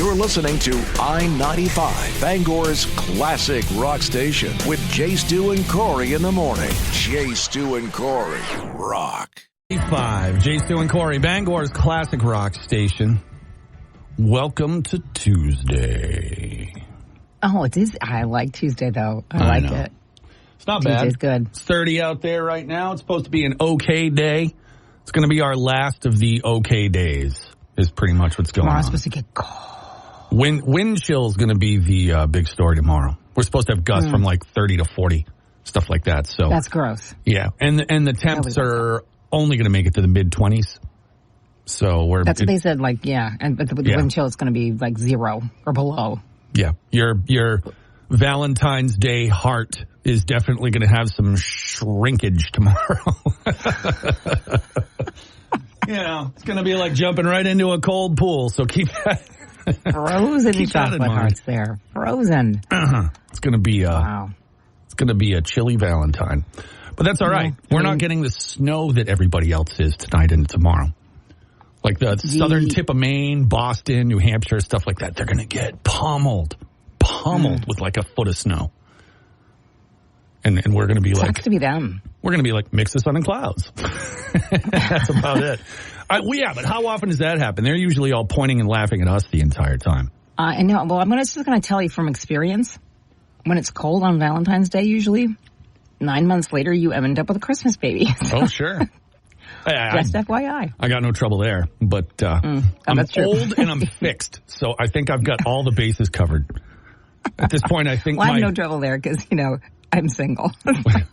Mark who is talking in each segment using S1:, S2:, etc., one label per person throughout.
S1: You're listening to I-95, Bangor's classic rock station with Jay, Stu, and Corey in the morning. Jay, Stu, and Corey rock.
S2: 5, Jay, Stu, and Corey, Bangor's classic rock station. Welcome to Tuesday.
S3: Oh, it is. I like Tuesday, though. I like it.
S2: It's not
S3: Tuesday's
S2: bad.
S3: Good.
S2: It's 30 out there right now. It's supposed to be an okay day. It's going to be our last of the okay days, is pretty much what's going on.
S3: Tomorrow's supposed to get cold.
S2: Wind chill is going to be the big story tomorrow. We're supposed to have gusts from like 30 to 40, stuff like that. So
S3: that's gross.
S2: Yeah, and the temps are only going to make it to the mid-20s. So that's
S3: what they said. Like, but the wind chill is going to be like 0 or below.
S2: Yeah, your Valentine's Day heart is definitely going to have some shrinkage tomorrow. It's going to be like jumping right into a cold pool. So keep that.
S3: Frozen chocolate hearts there. Frozen.
S2: It's going to be It's going to be a chilly Valentine. But that's all right. We're not getting the snow that everybody else is tonight and tomorrow. Like the southern tip of Maine, Boston, New Hampshire, stuff like that. They're going to get pummeled with like a foot of snow. And we're going to be
S3: Sucks to be them.
S2: We're going to be like, mix the sun and clouds. That's about it. But how often does that happen? They're usually all pointing and laughing at us the entire time.
S3: I know. Well, I'm just going to tell you from experience, when it's cold on Valentine's Day, usually, 9 months later, you end up with a Christmas baby.
S2: Oh, sure.
S3: Just FYI.
S2: I got no trouble there, but I'm old and I'm fixed, so I think I've got all the bases covered. At this point, I think
S3: I have no trouble there because, I'm single.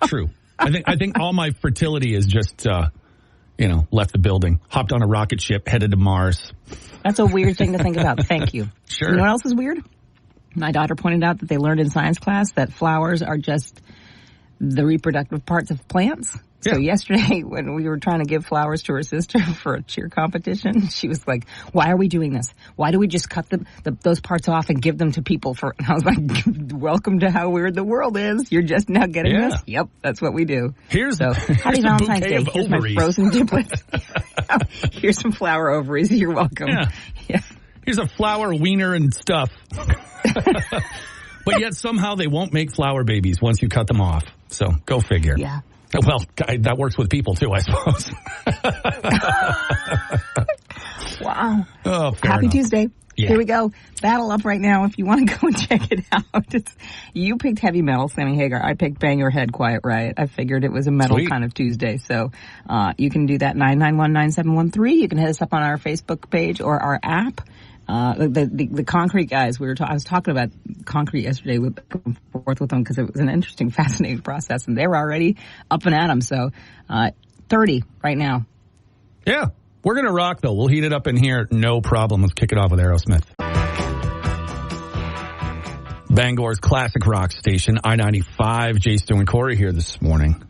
S2: True. I think all my fertility is just, left the building, hopped on a rocket ship, headed to Mars.
S3: That's a weird thing to think about. Thank you.
S2: Sure.
S3: You know what else is weird? My daughter pointed out that they learned in science class that flowers are just the reproductive parts of plants. So yesterday when we were trying to give flowers to her sister for a cheer competition, she was like, why are we doing this? Why do we just cut those parts off and give them to people? And I was like, welcome to how weird the world is. You're just now getting this? Yep, that's what we do. Happy Valentine's Day. Here's my frozen giblets. Here's some flower ovaries. You're welcome.
S2: Yeah. Here's a flower wiener and stuff. But yet somehow they won't make flower babies once you cut them off. So go figure.
S3: Yeah.
S2: Well, that works with people, too, I suppose.
S3: Wow.
S2: Oh,
S3: Happy
S2: enough.
S3: Tuesday.
S2: Yeah.
S3: Here we go. Battle up right now if you want to go and check it out. You picked heavy metal, Sammy Hagar. I picked Bang Your Head, Quiet Riot. I figured it was a metal kind of Tuesday. So you can do that, 991-9713. You can hit us up on our Facebook page or our app. The Concrete guys, I was talking about Concrete yesterday back and forth with them because it was an interesting, fascinating process, and they were already up and at them. So 30 right now.
S2: Yeah, we're going to rock, though. We'll heat it up in here. No problem. Let's kick it off with Aerosmith. Bangor's classic rock station, I-95. Jay, Stu, and Corey here this morning.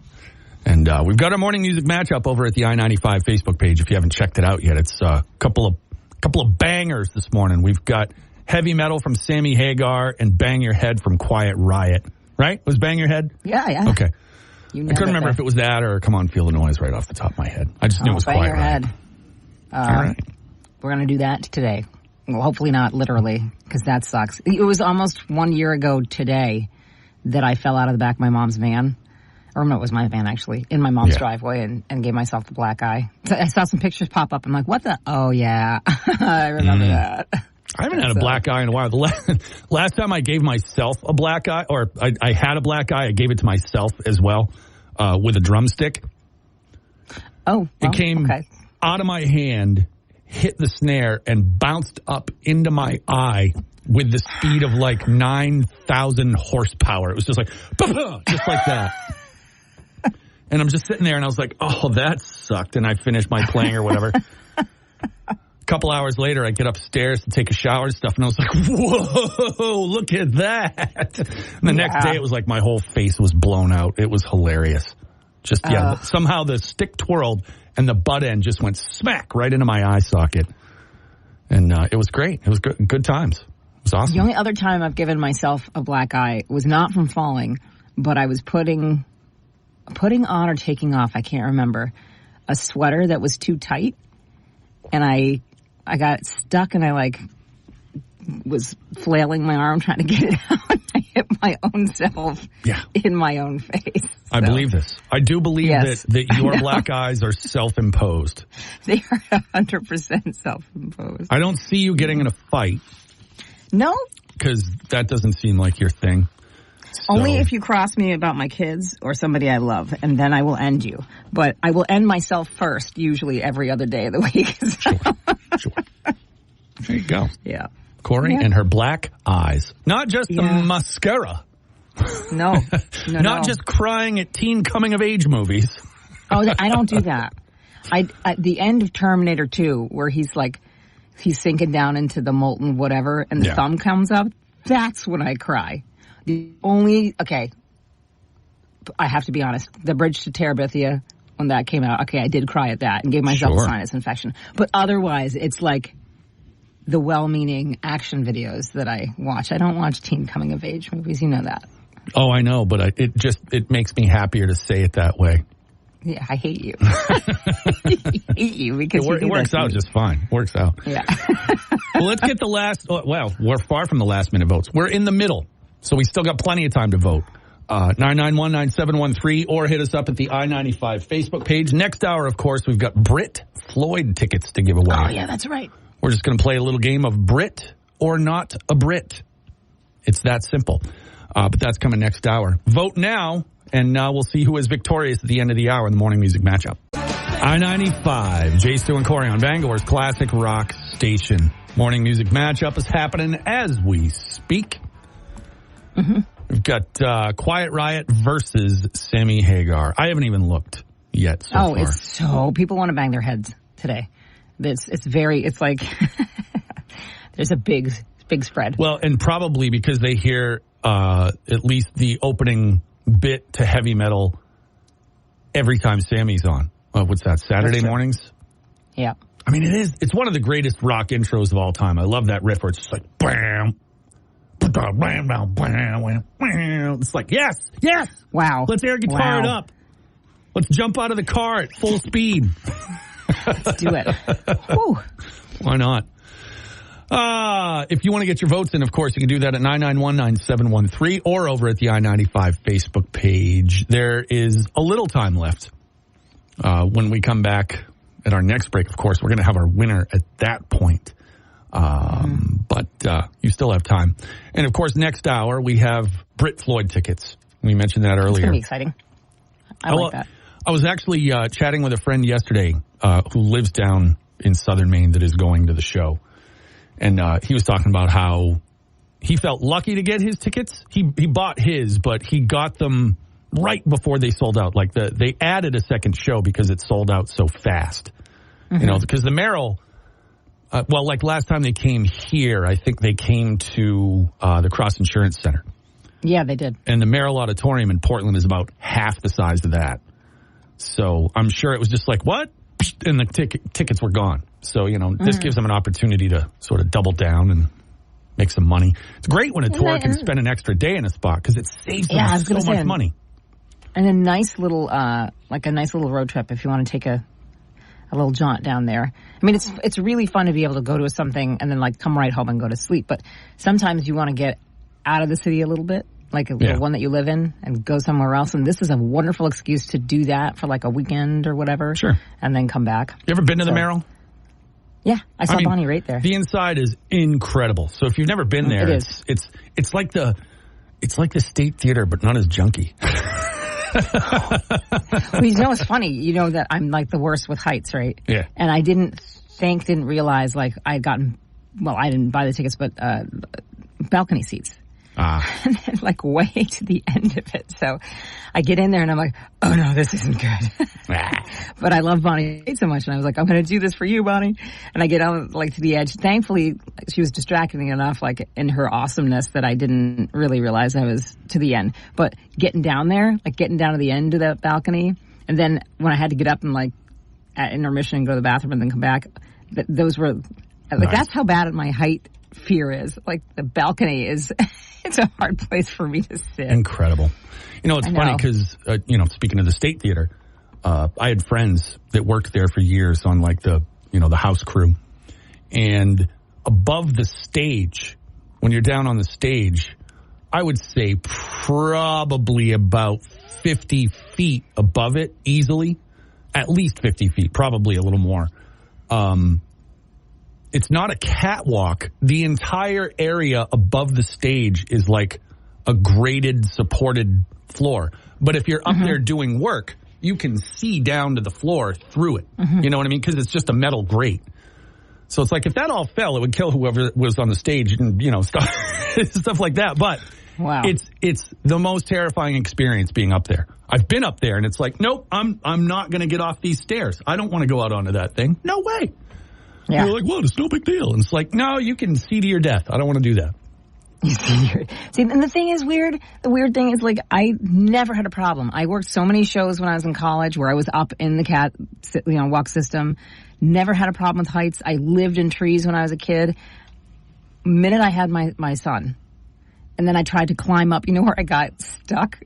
S2: And we've got our morning music matchup over at the I-95 Facebook page. If you haven't checked it out yet, it's a couple of bangers this morning. We've got heavy metal from Sammy Hagar and Bang Your Head from Quiet Riot. Right? Was Bang Your Head?
S3: Yeah.
S2: Okay. I couldn't remember if it was that or Come On, Feel the Noise right off the top of my head. I just knew it was Quiet Riot.
S3: All right. We're going to do that today. Well, hopefully not literally, because that sucks. It was almost 1 year ago today that I fell out of the back of my mom's van. Or no, it was my van, actually, in my mom's driveway and gave myself the black eye. So I saw some pictures pop up. I'm like, what the? Oh, yeah. I remember that.
S2: I haven't had a black eye in a while. The last time I gave myself a black eye, or I had a black eye, I gave it to myself as well with a drumstick.
S3: Oh, well,
S2: it came out of my hand, hit the snare, and bounced up into my eye with the speed of like 9,000 horsepower. It was just like, just like that. And I'm just sitting there, and I was like, oh, that sucked. And I finished my playing or whatever. A couple hours later, I get upstairs to take a shower and stuff, and I was like, whoa, look at that. And the next day, it was like my whole face was blown out. It was hilarious. Just, somehow the stick twirled, and the butt end just went smack right into my eye socket. And it was great. It was good times. It was awesome.
S3: The only other time I've given myself a black eye was not from falling, but I was putting on or taking off, I can't remember, a sweater that was too tight, and I got stuck, and I was flailing my arm trying to get it out. I hit my own self in my own face. So.
S2: I believe this. I do believe
S3: Yes,
S2: that your black eyes are self-imposed.
S3: They are 100% self-imposed.
S2: I don't see you getting in a fight.
S3: No.
S2: Because that doesn't seem like your thing. So.
S3: Only if you cross me about my kids or somebody I love, and then I will end you. But I will end myself first, usually every other day of the week.
S2: Sure. There you go.
S3: Yeah.
S2: Corey and her black eyes. Not just the mascara.
S3: No.
S2: Not just crying at teen coming-of-age movies.
S3: Oh, I don't do that. At the end of Terminator 2, where he's sinking down into the molten whatever, and the thumb comes up, that's when I cry. I have to be honest, The Bridge to Terabithia, when that came out, I did cry at that and gave myself a sinus infection. But otherwise, it's like the well-meaning action videos that I watch. I don't watch teen coming-of-age movies, you know that.
S2: Oh, I know, but it makes me happier to say it that way.
S3: Yeah, I hate you. I hate you because
S2: it works out just fine. Works out.
S3: Yeah.
S2: Well, let's get the last. Well, we're far from the last minute votes. We're in the middle, so we still got plenty of time to vote. 991-9713 or hit us up at the I-95 Facebook page. Next hour, of course, we've got Brit Floyd tickets to give away.
S3: Oh, yeah, that's right.
S2: We're just going to play a little game of Brit or not a Brit. It's that simple. But that's coming next hour. Vote now, and we'll see who is victorious at the end of the hour in the morning music matchup. I-95, Jay, Stu, and Corey on Bangor's classic rock station. Morning music matchup is happening as we speak. Mm-hmm. We've got Quiet Riot versus Sammy Hagar. I haven't even looked yet so far.
S3: It's so... People want to bang their heads today. It's like... There's a big spread.
S2: Well, and probably because they hear at least the opening bit to heavy metal every time Sammy's on. What's that, Saturday mornings?
S3: Yeah.
S2: I mean, it's one of the greatest rock intros of all time. I love that riff where it's just like, bam, bam, bam, bam, bam. It's like, yes.
S3: Wow.
S2: Let's air guitar it up. Let's jump out of the car at full speed.
S3: Let's do it. Whew.
S2: Why not? If you want to get your votes in, of course, you can do that at 991-9713 or over at the I-95 Facebook page. There is a little time left. When we come back at our next break, of course, we're going to have our winner at that point. But you still have time. And, of course, next hour, we have Brit Floyd tickets. We mentioned that earlier.
S3: It's going to be exciting. I like that.
S2: I was actually chatting with a friend yesterday who lives down in southern Maine that is going to the show. And he was talking about how he felt lucky to get his tickets. He bought his, but he got them right before they sold out. Like they added a second show because it sold out so fast. Mm-hmm. You know, because the Merrill, like last time they came here, I think they came to the Cross Insurance Center.
S3: Yeah, they did.
S2: And the Merrill Auditorium in Portland is about half the size of that. So I'm sure it was just like, what? And the tickets were gone. So, you know, this gives them an opportunity to sort of double down and make some money. It's great when a tour can spend an extra day in a spot because it saves them so much money.
S3: And a nice little, road trip if you want to take a little jaunt down there. I mean, it's really fun to be able to go to something and then come right home and go to sleep. But sometimes you want to get out of the city a little bit, like the one that you live in, and go somewhere else. And this is a wonderful excuse to do that for like a weekend or whatever.
S2: Sure.
S3: And then come back.
S2: You ever been to the Merrill?
S3: Yeah, I saw Bonnie right there.
S2: The inside is incredible. So if you've never been there, it's like the State Theater, but not as junky.
S3: Well, you know, it's funny. You know that I'm like the worst with heights, right?
S2: Yeah.
S3: And I didn't realize like I'd gotten. Well, I didn't buy the tickets, but balcony seats. And then, like, way to the end of it. So I get in there and I'm like, oh no, this isn't good. But I love Bonnie so much. And I was like, I'm going to do this for you, Bonnie. And I get out like to the edge. Thankfully, she was distracting enough, like in her awesomeness, that I didn't really realize I was to the end. But getting down there, like getting down to the end of that balcony. And then when I had to get up and like at intermission and go to the bathroom and then come back, those were like, that's how bad my height fear is. Like the balcony is, it's a hard place for me to sit.
S2: Incredible. You know, it's funny because, speaking of the State Theater, I had friends that worked there for years on like the house crew. And above the stage, when you're down on the stage, I would say probably about 50 feet above it easily. At least 50 feet, probably a little more. It's not a catwalk. The entire area above the stage is like a graded, supported floor. But if you're up there doing work, you can see down to the floor through it. You know what I mean? Because it's just a metal grate. So it's like if that all fell, it would kill whoever was on the stage and, you know, stuff like that. But
S3: wow,
S2: it's the most terrifying experience being up there. I've been up there and it's like, nope, I'm not going to get off these stairs. I don't want to go out onto that thing. No way.
S3: Yeah.
S2: You're like, what? It's no big deal. And it's like, no, you can see to your death. I don't want to do that.
S3: See, and the thing is weird. The weird thing is, like, I never had a problem. I worked so many shows when I was in college where I was up in the walk system. Never had a problem with heights. I lived in trees when I was a kid. Minute I had my son, and then I tried to climb up. You know where I got stuck?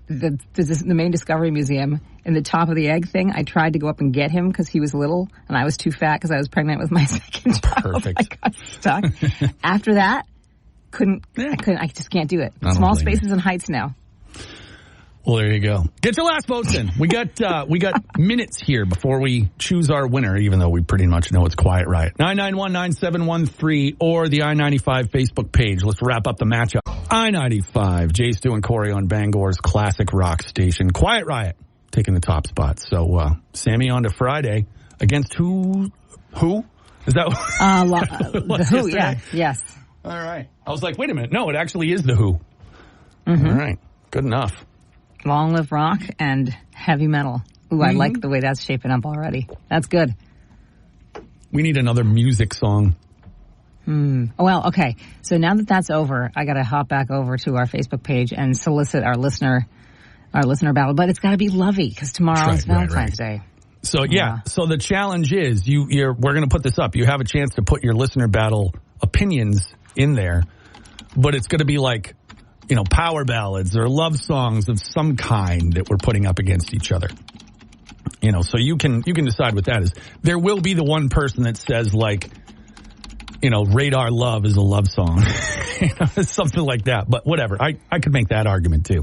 S3: The main Discovery Museum in the top of the egg thing. I tried to go up and get him because he was little, and I was too fat because I was pregnant with my second child.
S2: Perfect.
S3: I got stuck. After that, I just can't do it. Small spaces and heights now.
S2: Well, there you go. Get your last votes in. We got minutes here before we choose our winner, even though we pretty much know it's Quiet Riot. 991-9713 or the I-95 Facebook page. Let's wrap up the matchup. I-95, Jay, Stu, and Corey on Bangor's classic rock station. Quiet Riot taking the top spot. So, Sammy on to Friday against who? Is that
S3: the Who? Yeah, yes.
S2: All right. I was like, wait a minute. No, it actually is the Who. All right. Good enough.
S3: Long live rock and heavy metal. Ooh, I like the way that's shaping up already. That's good.
S2: We need another music song.
S3: Well, okay. So now that that's over, I got to hop back over to our Facebook page and solicit our listener battle. But it's got to be lovey because tomorrow is Valentine's Day.
S2: So so the challenge is we're going to put this up. You have a chance to put your listener battle opinions in there, but it's going to be like, you know, power ballads or love songs of some kind that we're putting up against each other. You know, so you can decide what that is. There will be the one person that says, like, you know, Radar Love is a love song. You know, something like that. But whatever. I could make that argument too.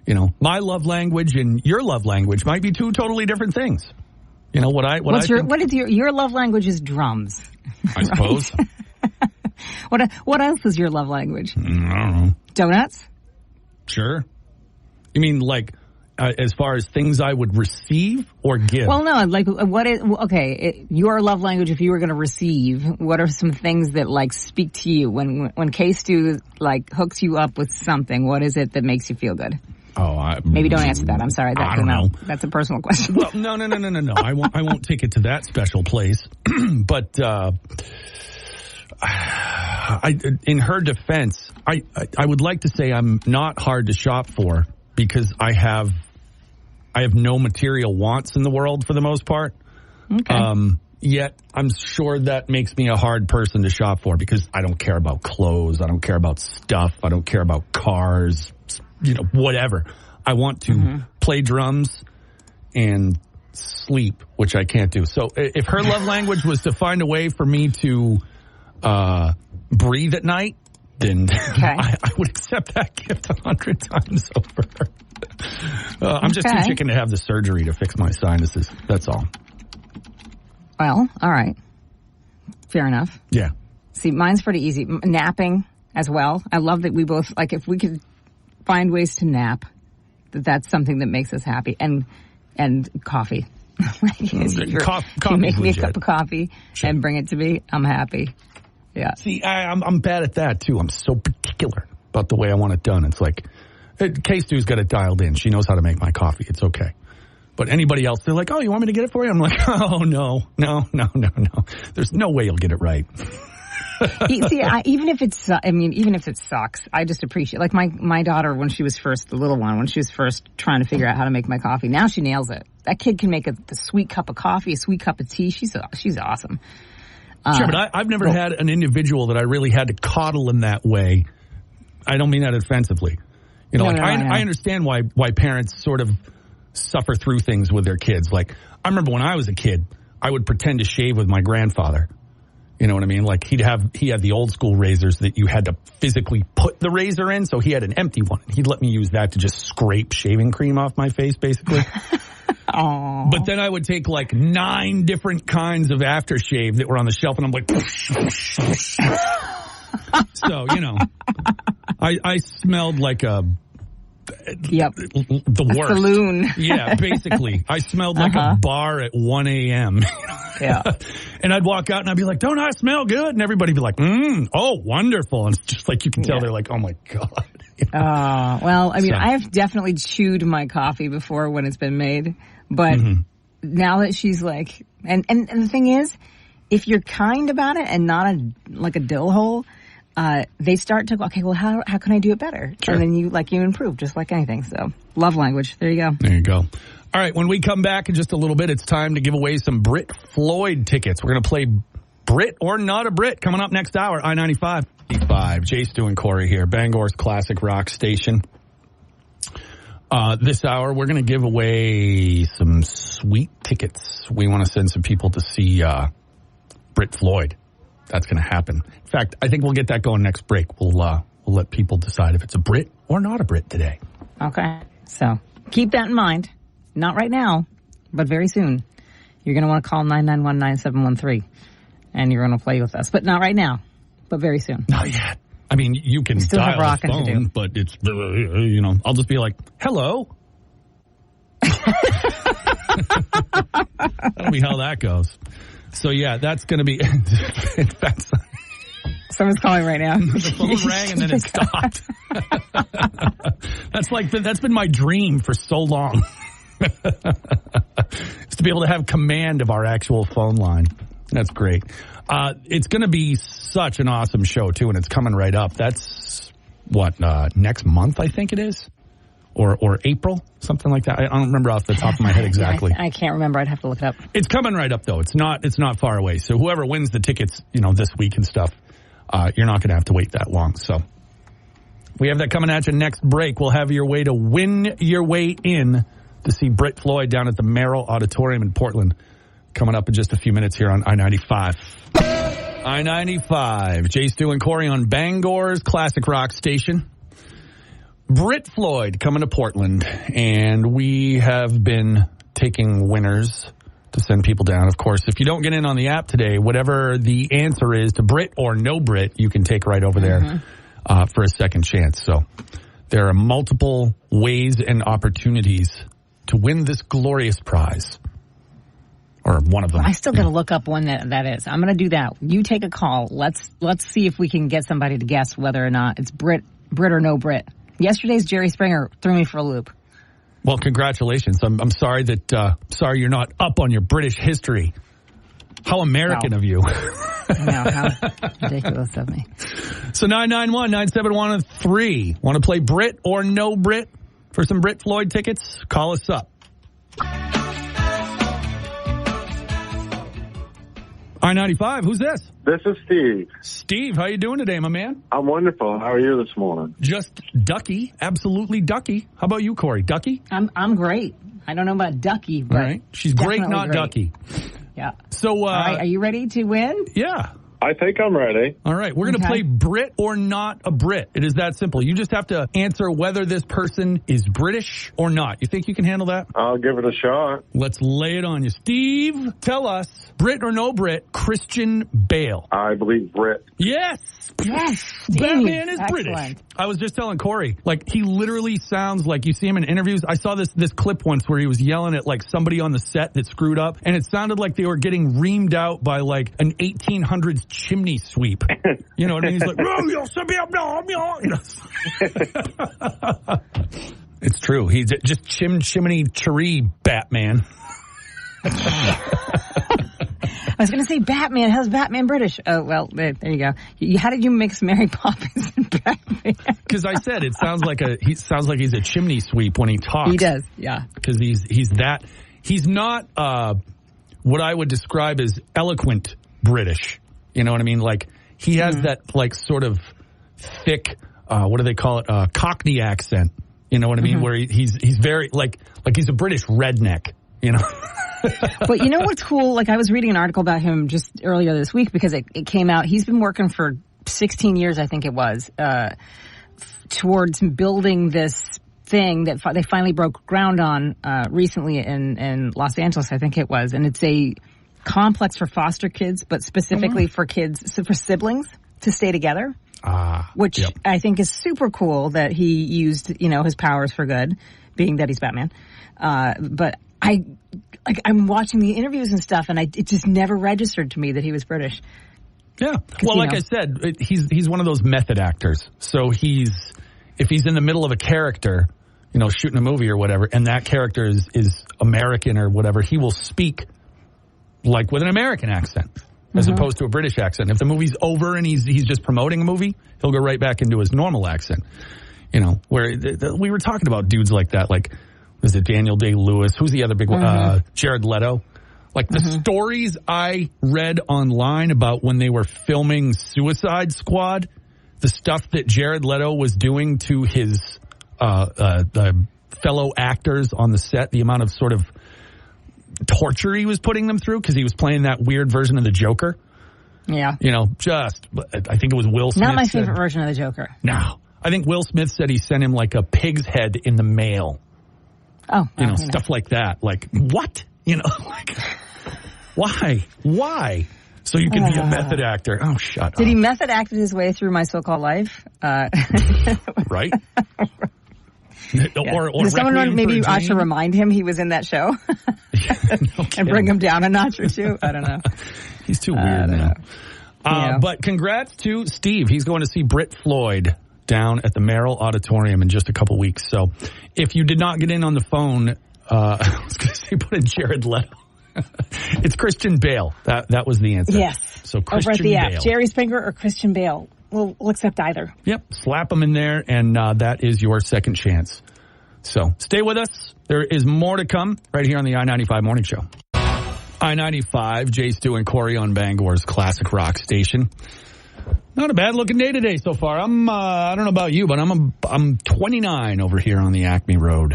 S2: You know, my love language and your love language might be two totally different things. You know, what is
S3: your love language is drums.
S2: I suppose.
S3: What else is your love language?
S2: I don't know.
S3: Donuts?
S2: Sure. You mean like as far as things I would receive or give?
S3: Well, no. Like, what is your love language? If you were going to receive, what are some things that like speak to you when K-Stu like hooks you up with something? What is it that makes you feel good?
S2: Maybe
S3: don't answer that. I'm sorry.
S2: I don't know.
S3: That's a personal question.
S2: Well, no. I won't take it to that special place. But in her defense, I would like to say I'm not hard to shop for because I have no material wants in the world for the most part.
S3: Okay.
S2: Yet I'm sure that makes me a hard person to shop for because I don't care about clothes. I don't care about stuff. I don't care about cars, you know, whatever. I want to play drums and sleep, which I can't do. So if her love language was to find a way for me to breathe at night, then I would accept that gift 100 times over. I'm just too chicken to have the surgery to fix my sinuses. That's all.
S3: Well, all right. Fair enough.
S2: Yeah.
S3: See, mine's pretty easy. Napping as well. I love that we both, like, if we could find ways to nap, that's something that makes us happy. And coffee. You make me a cup of coffee and bring it to me, I'm happy. Yeah.
S2: See, I'm bad at that, too. I'm so particular about the way I want it done. It's like, K-Stu's got it dialed in. She knows how to make my coffee. It's okay. But anybody else, they're like, oh, you want me to get it for you? I'm like, oh, no. There's no way you'll get it right.
S3: See, even if it sucks, I just appreciate, like my daughter, when she was first, the little one, when she was first trying to figure out how to make my coffee, now she nails it. That kid can make a sweet cup of coffee, a sweet cup of tea. She's awesome.
S2: Sure, but I've never had an individual that I really had to coddle in that way. I don't mean that offensively. You know, I understand why parents sort of suffer through things with their kids. Like, I remember when I was a kid, I would pretend to shave with my grandfather. You know what I mean? Like he had the old school razors that you had to physically put the razor in. So he had an empty one. He'd let me use that to just scrape shaving cream off my face, basically.
S3: Aww.
S2: But then I would take like 9 different kinds of aftershave that were on the shelf, and I'm like, so, you know, I smelled like the worst.
S3: Saloon.
S2: Yeah, basically. I smelled like a bar at 1 a.m.
S3: Yeah.
S2: And I'd walk out and I'd be like, don't I smell good? And everybody'd be like, oh, wonderful. And it's just like, you can tell they're like, oh my God.
S3: Well, I mean, I've definitely chewed my coffee before when it's been made. But now that she's like, and the thing is, if you're kind about it and not like a dill hole, they start to go, okay, well, how can I do it better? Sure. And then you improve just like anything. So love language. There you go.
S2: There you go. All right. When we come back in just a little bit, it's time to give away some Brit Floyd tickets. We're going to play Brit or Not a Brit coming up next hour. I-95. Jay, Stu, and Corey here. Bangor's classic rock station. This hour, we're going to give away some sweet tickets. We want to send some people to see Brit Floyd. That's going to happen. In fact, I think we'll get that going next break. We'll let people decide if it's a Brit or not a Brit today.
S3: Okay. So keep that in mind. Not right now, but very soon. You're going to want to call 991-9713, and you're going to play with us. But not right now, but very soon.
S2: Not yet. I mean, you can dial the phone, but it's, you know, I'll just be like, hello. That'll be how that goes. So, yeah, that's going to be, in fact,
S3: someone's calling right now.
S2: The phone rang and then it stopped. That's been my dream for so long. Is to be able to have command of our actual phone line. That's great. It's going to be such an awesome show, too, and it's coming right up. That's, next month, I think it is? Or April, something like that. I don't remember off the top of my head exactly.
S3: I can't remember. I'd have to look it up.
S2: It's coming right up, though. It's not far away. So whoever wins the tickets, you know, this week and stuff, you're not going to have to wait that long. So we have that coming at you next break. We'll have your way to win your way in to see Brit Floyd down at the Merrill Auditorium in Portland. Coming up in just a few minutes here on I-95. I-95. Jay, Stu, and Corey on Bangor's classic rock station. Brit Floyd coming to Portland, and we have been taking winners to send people down. Of course, if you don't get in on the app today, whatever the answer is to Brit or no Brit, you can take right over there for a second chance. So there are multiple ways and opportunities to win this glorious prize. Or one of them.
S3: I still got to look up one that is. I'm going to do that. You take a call. Let's see if we can get somebody to guess whether or not it's Brit or no Brit. Yesterday's Jerry Springer threw me for a loop.
S2: Well, congratulations. I'm sorry sorry you're not up on your British history. How American of you.
S3: No, how ridiculous of me.
S2: So 991-971-3. Want to play Brit or no Brit for some Brit Floyd tickets? Call us up. I-95, who's this?
S4: This is Steve.
S2: Steve, how you doing today, my man?
S4: I'm wonderful. How are you this morning?
S2: Just ducky, absolutely ducky. How about you, Corey? Ducky?
S3: I'm great. I don't know about ducky, but
S2: all right. She's great, not
S3: great.
S2: ducky.
S3: Yeah.
S2: So,
S3: all right, are you ready to win?
S2: Yeah.
S4: I think I'm ready.
S2: All right. We're going to play Brit or not a Brit. It is that simple. You just have to answer whether this person is British or not. You think you can handle that?
S4: I'll give it a shot.
S2: Let's lay it on you. Steve, tell us, Brit or no Brit, Christian Bale.
S4: I believe Brit.
S2: Yes.
S3: Yes.
S2: Batman is
S3: excellent.
S2: British. I was just telling Corey, like, he literally sounds like, you see him in interviews. I saw this clip once where he was yelling at, like, somebody on the set that screwed up, and it sounded like they were getting reamed out by, like, an 1800s chimney sweep. You know what I mean? He's like, it's true. He's just chimney tree Batman.
S3: I was going to say Batman. How's Batman British? Oh, well, there you go. How did you mix Mary Poppins and Batman?
S2: Because I said he sounds like he's a chimney sweep when he talks.
S3: He does, yeah.
S2: Because he's not what I would describe as eloquent British. You know what I mean? Like, he has that, like, sort of thick, what do they call it? Cockney accent. You know what I mean? Where he's very, like he's a British redneck. you know.
S3: But you know what's cool? Like, I was reading an article about him just earlier this week because it came out. He's been working for 16 years, I think it was, towards building this thing that they finally broke ground on recently in Los Angeles, I think it was. And it's a complex for foster kids, but specifically for siblings to stay together. Which I think is super cool that he used, his powers for good, being that he's Batman. But I'm watching the interviews and stuff, and it just never registered to me that he was British.
S2: Yeah. Well, like I said, he's one of those method actors. So if he's in the middle of a character, shooting a movie or whatever, and that character is American or whatever, he will speak like with an American accent as opposed to a British accent. If the movie's over and he's just promoting a movie, he'll go right back into his normal accent. Where we were talking about dudes like that, like, was it Daniel Day-Lewis? Who's the other big one? Jared Leto. Like, the stories I read online about when they were filming Suicide Squad, the stuff that Jared Leto was doing to his fellow actors on the set, the amount of sort of torture he was putting them through because he was playing that weird version of the Joker. Yeah. I think it was Will Smith.
S3: Not my favorite version of the Joker.
S2: No. I think Will Smith said he sent him like a pig's head in the mail.
S3: Oh.
S2: Stuff like that. Like, what? Like, Why? So you can be a method actor. Oh, shut up.
S3: Did he method act his way through My So-Called Life?
S2: Right? Or
S3: Does someone maybe I should remind him he was in that show? And bring him down a notch or two? I don't know.
S2: He's too weird now. But congrats to Steve. He's going to see Britt Floyd down at the Merrill Auditorium in just a couple weeks. So if you did not get in on the phone, I was going to say put in Jared Leto. It's Christian Bale. That was the answer.
S3: Yes.
S2: So Christian
S3: over at the
S2: Bale.
S3: app. Jerry Springer or Christian Bale. We'll accept either.
S2: Yep. Slap them in there, and that is your second chance. So stay with us. There is more to come right here on the I-95 Morning Show. I-95, Jay, Stu, and Corey on Bangor's classic rock station. Not a bad looking day today so far. I don't know about you, but I'm 29 over here on the Acme Road.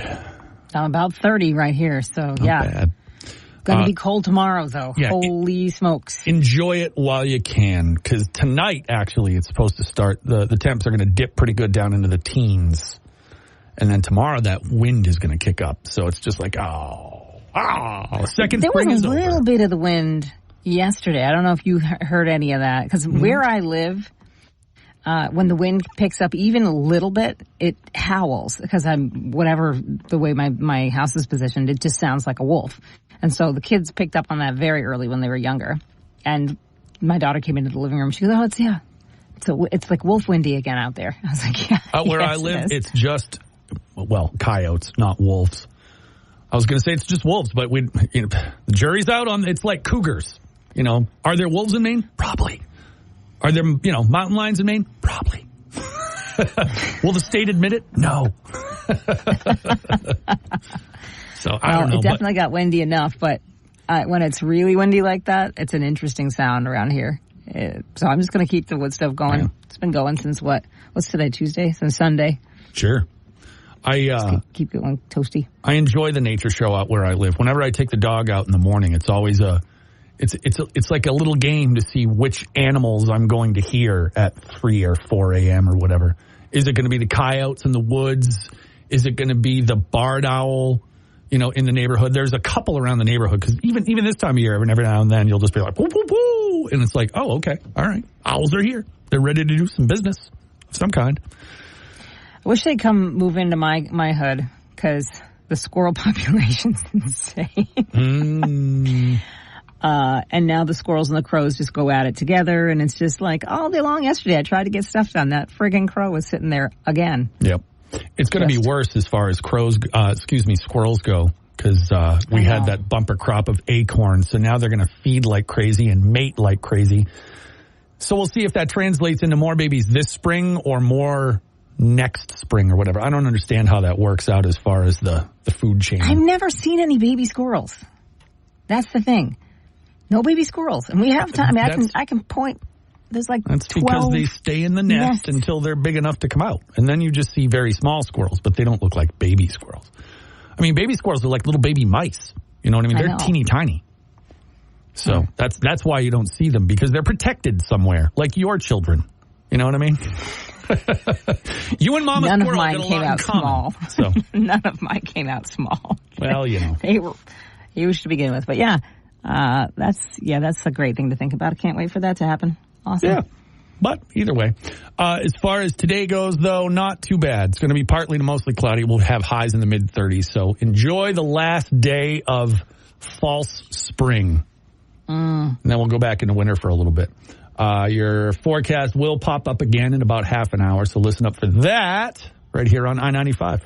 S3: I'm about 30 right here, so
S2: Not bad.
S3: Going to be cold tomorrow, though.
S2: Yeah,
S3: Holy smokes.
S2: Enjoy it while you can, because tonight, actually, it's supposed to start. The temps are going to dip pretty good down into the teens. And then tomorrow, that wind is going to kick up. So it's just like, second spring is over.
S3: There was a little bit of the wind yesterday. I don't know if you heard any of that. Because where I live, when the wind picks up even a little bit, it howls. Because the way my house is positioned, it just sounds like a wolf. And so the kids picked up on that very early when they were younger. And my daughter came into the living room. She goes, it's like wolf windy again out there. I was like, yeah.
S2: Where I live, it's just, coyotes, not wolves. I was going to say it's just wolves, but the jury's out on, it's like cougars. Are there wolves in Maine? Probably. Are there, mountain lions in Maine? Probably. Will the state admit it? No. So I don't know.
S3: It definitely got windy enough, but when it's really windy like that, it's an interesting sound around here. So I'm just going to keep the wood stove going. Yeah. It's been going since what's today, Tuesday? Since Sunday.
S2: Sure.
S3: Keep going toasty.
S2: I enjoy the nature show out where I live. Whenever I take the dog out in the morning, it's always it's like a little game to see which animals I'm going to hear at 3 or 4 a.m. or whatever. Is it going to be the coyotes in the woods? Is it going to be the barred owl? In the neighborhood, there's a couple around the neighborhood because even this time of year, every now and then, you'll just be like, whoo, whoo, whoo, and it's like, oh, okay, all right, owls are here. They're ready to do some business of some kind.
S3: I wish they'd come move into my hood because the squirrel population's insane. And now the squirrels and the crows just go at it together, and it's just like all day long. Yesterday, I tried to get stuff done. That friggin' crow was sitting there again.
S2: Yep. It's going to be worse as far as squirrels go, because we had that bumper crop of acorns. So now they're going to feed like crazy and mate like crazy. So we'll see if that translates into more babies this spring or more next spring or whatever. I don't understand how that works out as far as the food chain.
S3: I've never seen any baby squirrels. That's the thing. No baby squirrels. And we have time. I can point. There's like
S2: That's
S3: 12
S2: because they stay in the nest until they're big enough to come out. And then you just see very small squirrels, but they don't look like baby squirrels. I mean, baby squirrels are like little baby mice. You know what I mean?
S3: I
S2: They're
S3: know.
S2: teeny tiny. So that's why you don't see them, because they're protected somewhere, like your children. You know what I mean? You and Mama
S3: None of
S2: Squirrel
S3: mine
S2: get a
S3: came
S2: lot in
S3: out
S2: common.
S3: small.
S2: So,
S3: None of mine came out small.
S2: well, you know.
S3: They were huge to begin with. But that's a great thing to think about. I can't wait for that to happen. Awesome.
S2: Yeah. But either way, as far as today goes, though, not too bad. It's going to be partly to mostly cloudy. We'll have highs in the mid-30s. So enjoy the last day of false spring. And then we'll go back into winter for a little bit. Your forecast will pop up again in about half an hour. So listen up for that right here on I-95.